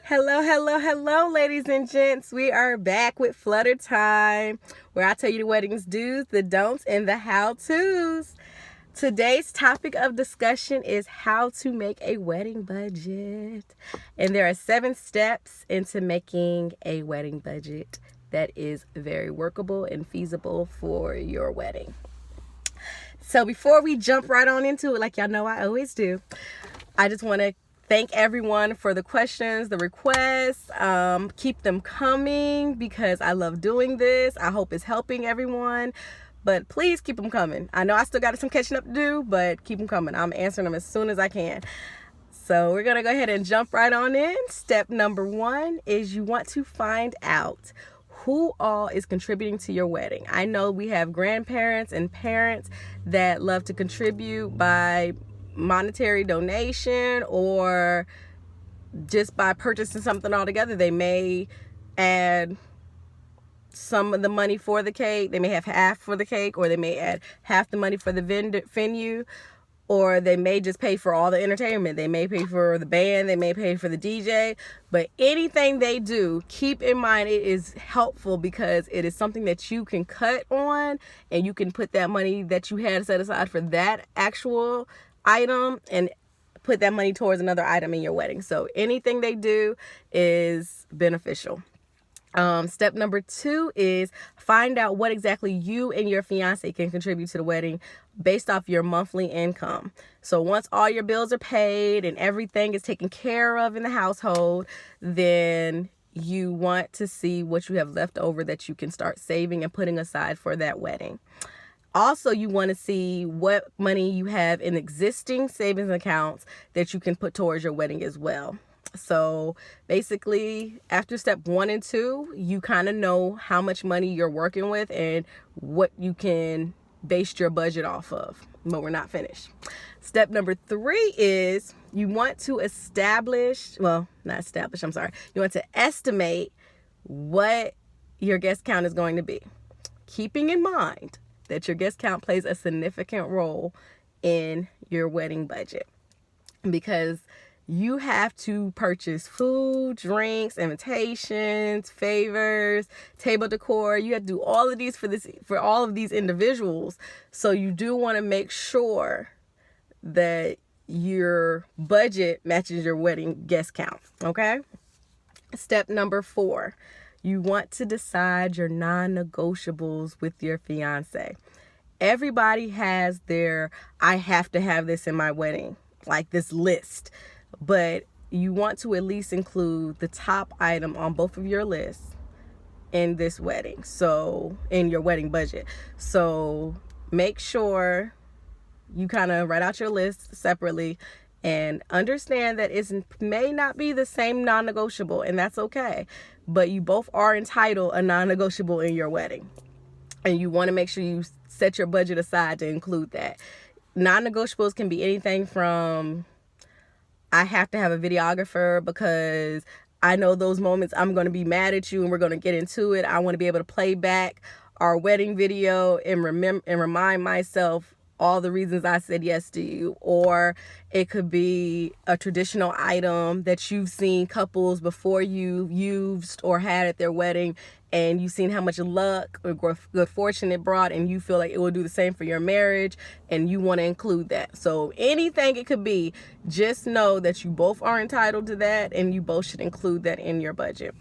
Hello, hello, hello, ladies and gents. We are back with FlutterTime, where I tell you the wedding's do's, the don'ts, and the how-tos. Today's topic of discussion is how to make a wedding budget. And there are 7 steps into making a wedding budget that is very workable and feasible for your wedding. So before we jump right on into it, like y'all know I always do, I just want to thank everyone for the questions, the requests. Keep them coming because I love doing this. I hope it's helping everyone. But please keep them coming. I know I still got some catching up to do, but keep them coming. I'm answering them as soon as I can. So we're going to go ahead and jump right on in. Step number 1 is you want to find out who all is contributing to your wedding. I know we have grandparents and parents that love to contribute by monetary donation or just by purchasing something altogether. They may add some of the money for the cake. They may have half for the cake, or they may add half the money for the venue, or they may just pay for all the entertainment. They may pay for the band. They may pay for the DJ. But anything they do, keep in mind it is helpful because it is something that you can cut on, and you can put that money that you had set aside for that actual item and put that money towards another item in your wedding. So anything they do is beneficial. Step number 2 is find out what exactly you and your fiance can contribute to the wedding based off your monthly income. So once all your bills are paid and everything is taken care of in the household, then you want to see what you have left over that you can start saving and putting aside for that wedding. Also, you want to see what money you have in existing savings accounts that you can put towards your wedding as well. So basically, after step 1 and 2, you kind of know how much money you're working with and what you can base your budget off of. But we're not finished. Step number 3 is you want to you want to estimate what your guest count is going to be, keeping in mind that your guest count plays a significant role in your wedding budget, because you have to purchase food, drinks, invitations, favors, table decor. You have to do all of these for all of these individuals. So you do want to make sure that your budget matches your wedding guest count, okay? Step number 4, you want to decide your non-negotiables with your fiance. Everybody has their, I have to have this in my wedding, like this list. But you want to at least include the top item on both of your lists in this wedding. So in your wedding budget. So make sure you kind of write out your list separately and understand that it may not be the same non-negotiable, and that's okay. But you both are entitled a non-negotiable in your wedding. And you want to make sure you set your budget aside to include that. Non-negotiables can be anything from, I have to have a videographer because I know those moments I'm going to be mad at you and we're going to get into it. I want to be able to play back our wedding video and remind myself all the reasons I said yes to you. Or it could be a traditional item that you've seen couples before you used or had at their wedding, and you've seen how much luck or good fortune it brought, and you feel like it will do the same for your marriage, and you want to include that. So anything it could be, just know that you both are entitled to that, and you both should include that in your budget.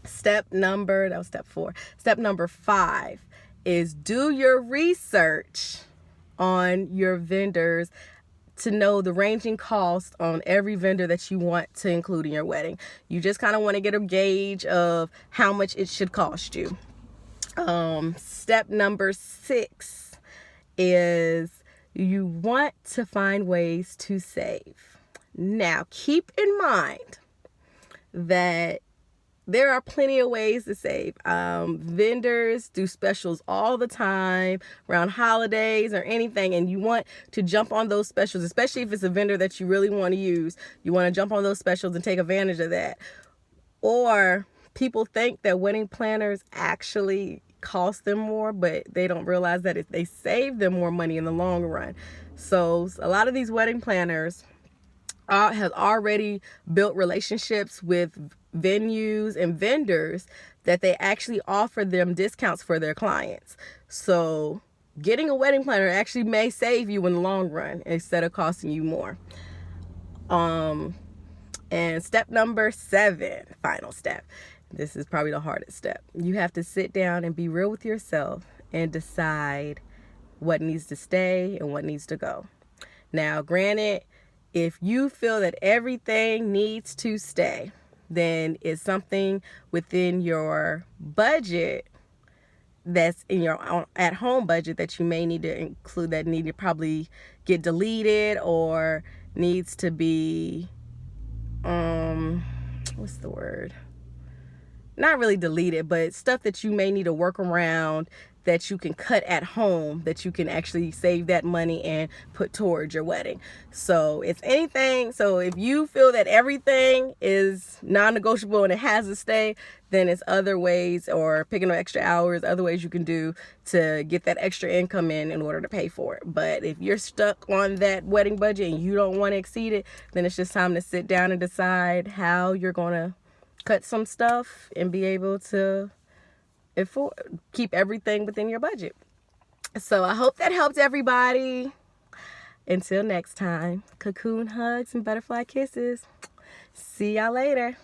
Step number 4. Step number 5 is do your research on your vendors to know the ranging cost on every vendor that you want to include in your wedding. You just kind of want to get a gauge of how much it should cost you. Step number 6 is you want to find ways to save. Now, keep in mind that there are plenty of ways to save. Vendors do specials all the time around holidays or anything, and you want to jump on those specials, especially if it's a vendor that you really want to use. You want to jump on those specials and take advantage of that. Or people think that wedding planners actually cost them more, but they don't realize that they save them more money in the long run. So a lot of these wedding planners have already built relationships with venues and vendors that they actually offer them discounts for their clients. So getting a wedding planner actually may save you in the long run instead of costing you more. And step number 7, final step. This is probably the hardest step. You have to sit down and be real with yourself and decide what needs to stay and what needs to go. Now, granted, if you feel that everything needs to stay, then it's something within your budget that's in your at-home budget that you may need to include, that need to probably get deleted or needs to be what's the word? Not really deleted, but stuff that you may need to work around that you can cut at home, that you can actually save that money and put towards your wedding. So if you feel that everything is non-negotiable and it has to stay, then it's other ways, or picking up extra hours, other ways you can do to get that extra income in order to pay for it. But if you're stuck on that wedding budget and you don't want to exceed it, then it's just time to sit down and decide how you're going to cut some stuff and be able to keep everything within your budget. So I hope that helped everybody. Until next time, cocoon hugs and butterfly kisses. See y'all later.